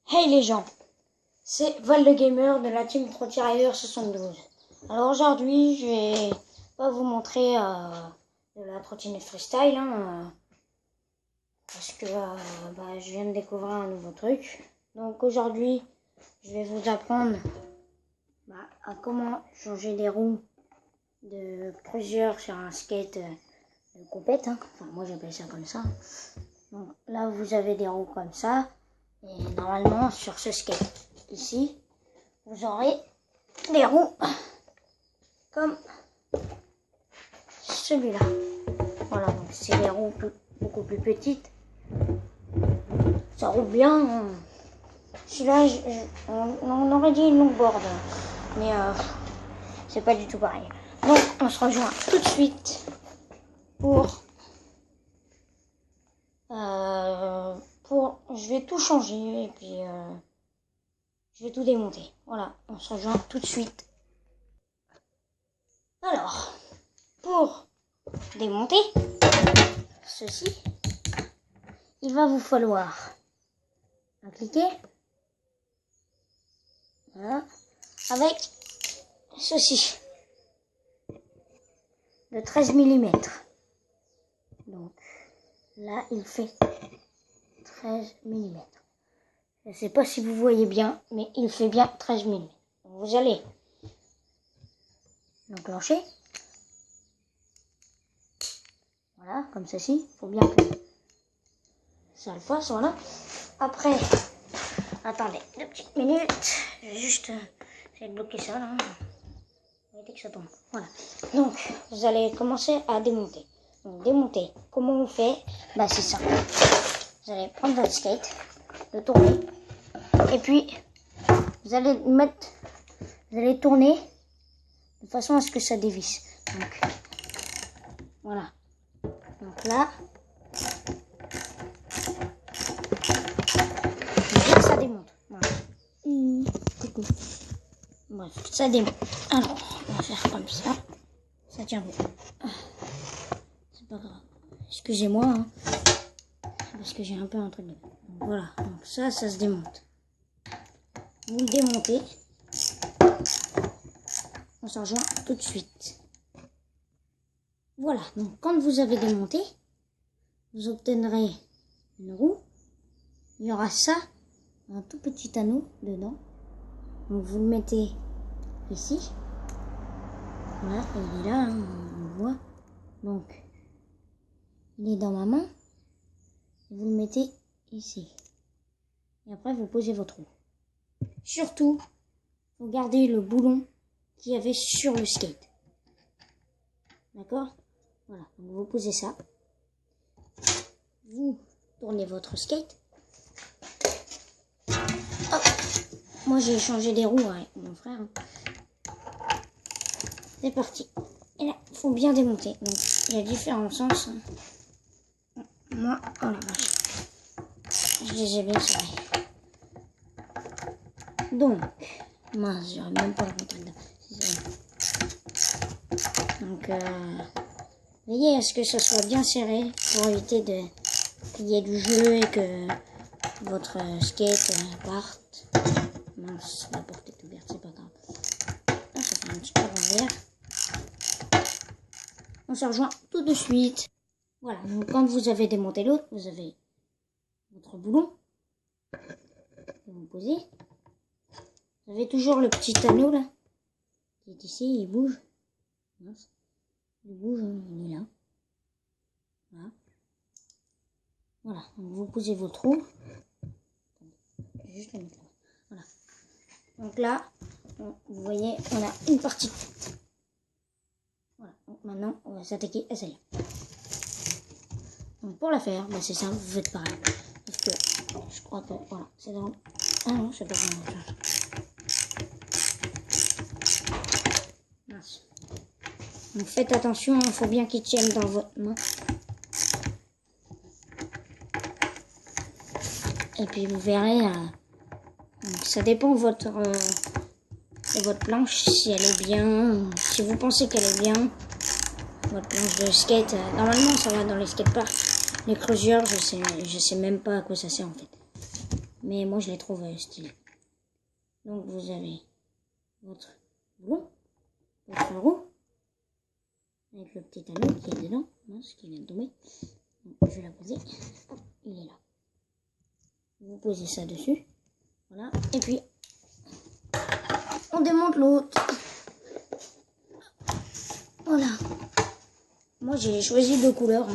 Hey les gens, c'est Val le Gamer de la team Pro-Tirailleur 72. Alors aujourd'hui, je vais pas vous montrer de la trottinette freestyle, parce que je viens de découvrir un nouveau truc. Donc aujourd'hui, je vais vous apprendre à comment changer les roues de cruiser sur un skate de compète. Enfin, moi j'appelle ça comme ça. Donc là, vous avez des roues comme ça. Et normalement, sur ce skate ici, vous aurez des roues comme celui-là. Voilà, donc c'est des roues beaucoup plus petites. Ça roule bien. Celui-là, on aurait dit une longboard, mais c'est pas du tout pareil. Donc, on se rejoint tout de suite je vais tout changer et puis je vais tout démonter. Voilà, on se rejoint tout de suite. Alors, pour démonter ceci, il va vous falloir cliquer, voilà, avec ceci de 13 mm. Donc là, il fait 13 mm. Je ne sais pas si vous voyez bien, mais il fait bien 13 mm. Donc vous allez l'enclencher. Voilà, comme ceci. Il faut bien que ça le fasse, voilà. Après, attendez 2 petites minutes. Je vais juste essayer de bloquer ça, là. Éviter que ça tombe. Voilà. Donc, vous allez commencer à démonter. Donc, démonter. Comment on fait? C'est ça. Vous allez prendre votre skate, le tourner, et puis vous allez tourner de façon à ce que ça dévisse. Donc, voilà. Donc là, ça démonte. Voilà. Bref, ça démonte. Alors, on va faire comme ça. Ça tient bon. C'est pas grave. Excusez-moi, parce que j'ai un peu un truc de... Donc voilà, donc ça se démonte. Vous le démontez. On s'en rejoint tout de suite. Voilà, donc quand vous avez démonté, vous obtiendrez une roue. Il y aura ça, un tout petit anneau dedans. Donc vous le mettez ici. Voilà, il est là, on le voit. Donc, il est dans ma main. Vous le mettez ici. Et après, vous posez votre roue. Surtout, vous gardez le boulon qu'il y avait sur le skate. D'accord? Voilà, donc vous posez ça. Vous tournez votre skate. Hop. Moi, j'ai changé des roues avec mon frère. C'est parti. Et là, il faut bien démonter. Donc, il y a différents sens. Moi, oh la vache. Je les ai bien serrés. Donc, mince, j'aurais même pas le rentrer dedans. Donc, veillez à ce que ce soit bien serré pour éviter qu'il y ait du jeu et que votre skate parte. Mince, la porte est ouverte, c'est pas grave. Là, ça fait un petit peu envers. On se rejoint tout de suite. Voilà, donc quand vous avez démonté l'autre, vous avez votre boulon. Vous posez. Vous avez toujours le petit anneau là, qui est ici, il bouge. Mince. Il bouge, il est là. Voilà. Voilà, donc vous posez votre roue. Je vais juste le mettre là. Voilà. Donc là, vous voyez, on a une partie de tête. Voilà, donc maintenant, on va s'attaquer à celle-là. Donc pour la faire, c'est simple, vous faites pareil. Parce que je crois que, voilà, c'est dans... Ah non, c'est pas dans le... Mince. Donc faites attention, il faut bien qu'il tienne dans votre main. Et puis vous verrez, donc ça dépend de votre planche, si elle est bien, si vous pensez qu'elle est bien. Votre planche de skate, normalement ça va dans les skateparks. Les cruisers, je sais même pas à quoi ça sert en fait. mais moi je les trouve stylés. Donc vous avez votre boulon, votre roue, avec le petit anneau qui est dedans, ce qui vient de tomber. Donc, je vais la poser, hop, il est là. Vous posez ça dessus, voilà, et puis on démonte l'autre. Voilà. Moi j'ai choisi 2 couleurs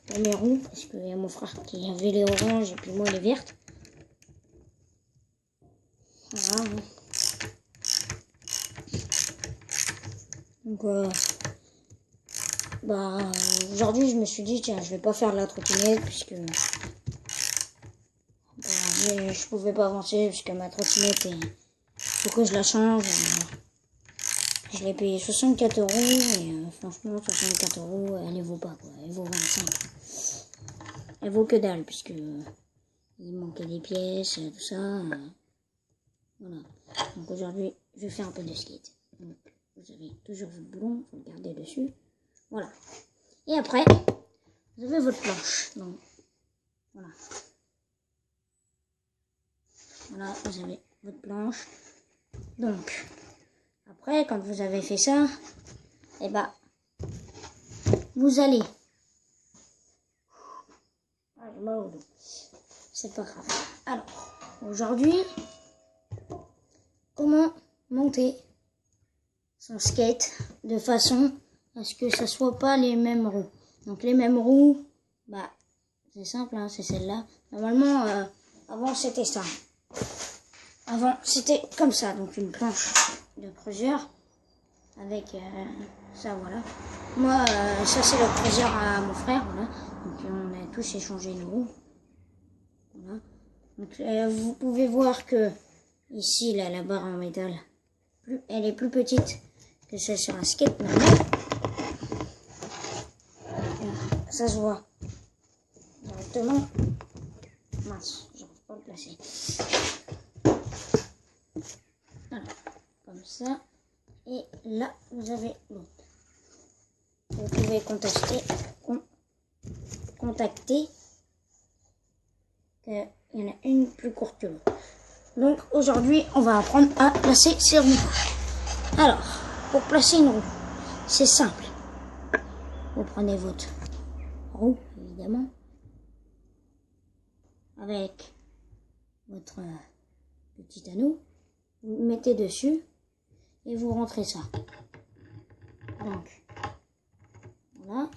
pour mes roues, parce qu'il y a mon frère qui avait les oranges et puis moi les vertes. Voilà. Donc aujourd'hui je me suis dit tiens je vais pas faire de la trottinette puisque je pouvais pas avancer puisque ma trottinette faut que je la change. Je l'ai payé 64 € et franchement 64 € elle ne vaut pas quoi, elle vaut 25. Elle vaut que dalle puisque il manquait des pièces, tout ça. Voilà. Donc aujourd'hui je vais faire un peu de skate. Donc, vous avez toujours votre boulon, vous le gardez dessus. Voilà. Et après, vous avez votre planche. Donc, voilà. Voilà, vous avez votre planche. Donc, après, quand vous avez fait ça, et vous allez. Ah, j'ai mal au dos. C'est pas grave. Alors, aujourd'hui, comment monter son skate de façon à ce que ça soit pas les mêmes roues. Donc les mêmes roues, c'est simple, hein, c'est celle-là. Normalement, avant c'était ça. Avant c'était comme ça, donc une planche de creuseur avec ça, voilà. Moi, ça c'est le creuseur à mon frère, voilà. Donc on a tous échangé nos roues. Voilà. Donc vous pouvez voir que ici, là, la barre en métal, elle est plus petite que celle sur un skate normal. Ça se voit directement. Mince, j'arrive pas à le placer. Voilà, comme ça. Et là, vous avez l'autre. Vous pouvez contacter qu'il y en a une plus courte que l'autre. Donc aujourd'hui, on va apprendre à placer ces roues. Alors, pour placer une roue, c'est simple. Vous prenez votre roue, évidemment, avec votre petit anneau, vous le mettez dessus et vous rentrez ça. Donc, voilà.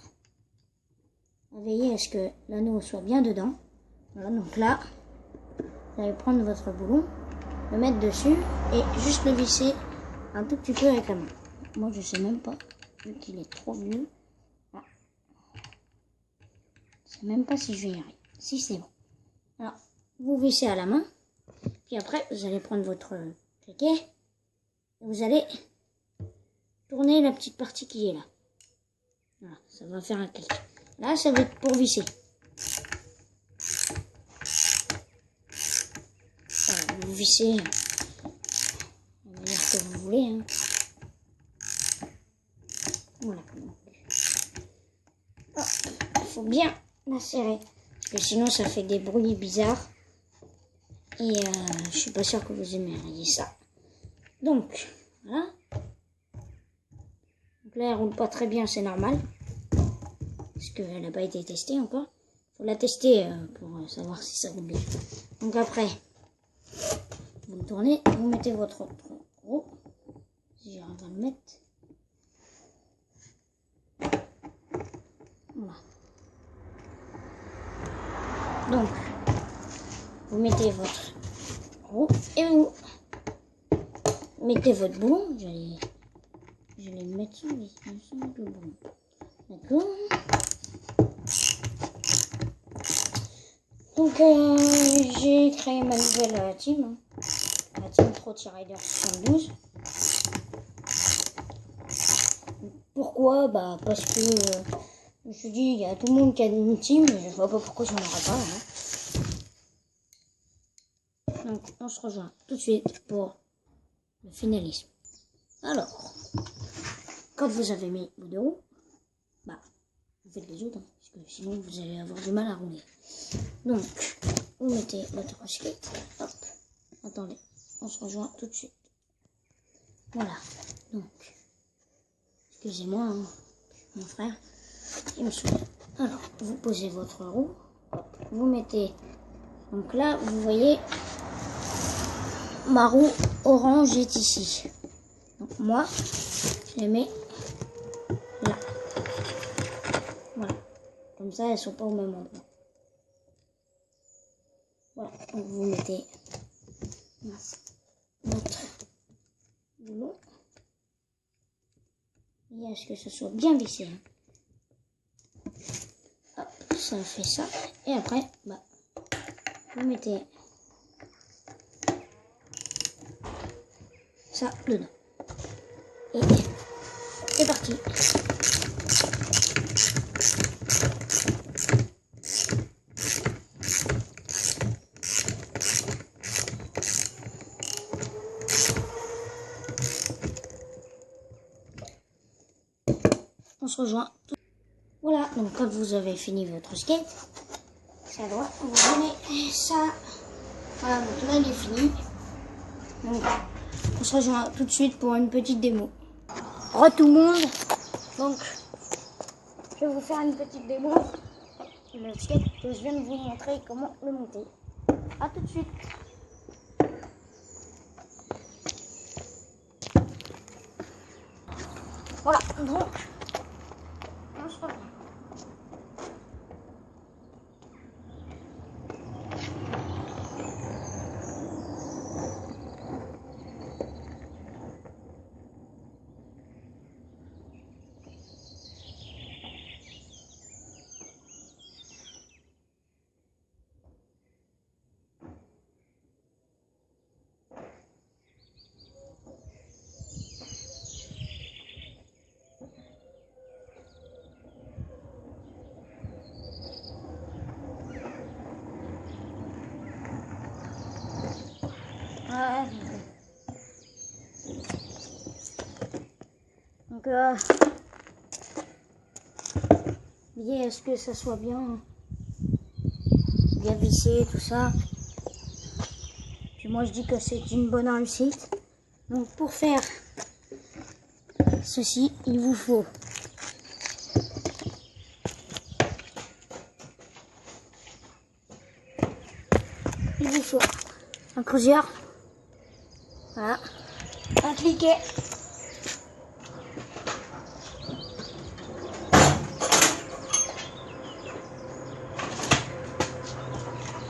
Veillez à ce que l'anneau soit bien dedans. Voilà, donc là, vous allez prendre votre boulon, le mettre dessus et juste le visser un tout petit peu avec la main. Moi, je sais même pas, vu qu'il est trop vieux. Ah. Je sais même pas si je vais y arriver. Si, c'est bon. Alors, vous vissez à la main. Puis après, vous allez prendre votre criquet. Et vous allez tourner la petite partie qui est là. Voilà, ça va faire un clic. Là, ça va être pour visser. Voilà, vous vissez la manière que vous voulez. Hein. Voilà. Il faut bien la serrer. Parce que sinon, ça fait des bruits bizarres. Et je suis pas sûre que vous aimeriez ça. Donc, voilà. Donc là, elle roule pas très bien, c'est normal. Parce qu'elle n'a pas été testée encore. Il faut la tester pour savoir si ça roule bien. Donc après, vous le tournez, vous mettez votre roue. Si j'arrive à le mettre. Voilà. Donc, vous mettez votre roue et vous mettez votre boulon. Je vais le mettre sur le boulon. D'accord. Donc, j'ai créé ma nouvelle team. Hein. La team Trotty-Rider 72. Pourquoi? Parce que je me suis dit, il y a tout le monde qui a une team, je vois pas pourquoi j'en aurais pas. Hein. Donc, on se rejoint tout de suite pour le finalisme. Alors, quand vous avez mis vos deux roues, vous faites les autres, hein, parce que sinon vous allez avoir du mal à rouler. Donc, vous mettez votre skate. Hop. Attendez, on se rejoint tout de suite. Voilà. Donc, excusez-moi, hein, mon frère, il me saoule. Alors, vous posez votre roue. Hop, vous mettez. Donc là, vous voyez, ma roue orange est ici. Donc moi, je les mets là. Voilà. Comme ça, elles ne sont pas au même endroit. Voilà. Donc vous mettez votre boulon. Et à ce que ce soit bien vissé. Hop, ça fait ça. Et après, bah, vous mettez ça dedans. Et c'est parti. On se rejoint. Voilà, donc quand vous avez fini votre skate, ça doit vous donner ça. Voilà, donc là il est fini. Donc on se rejoint tout de suite pour une petite démo. Re tout le monde. Donc je vais vous faire une petite démo. Le skate que je viens de vous montrer comment le monter. A tout de suite. Voilà, donc on se rejoint. Donc, veillez à ce que ça soit bien vissé, tout ça. Puis moi je dis que c'est une bonne réussite. Donc pour faire ceci, il vous faut un creuseur, voilà, un cliquet,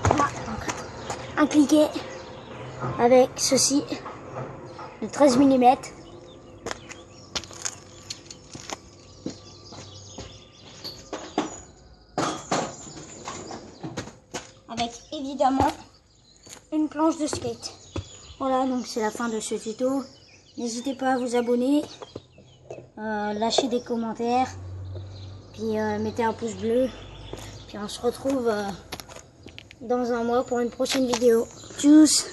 voilà, un cliquet avec ceci de 13 mm. Avec évidemment une planche de skate. Voilà, donc c'est la fin de ce tuto. N'hésitez pas à vous abonner, lâcher des commentaires, puis mettez un pouce bleu. Puis on se retrouve dans un mois pour une prochaine vidéo. Tchuss!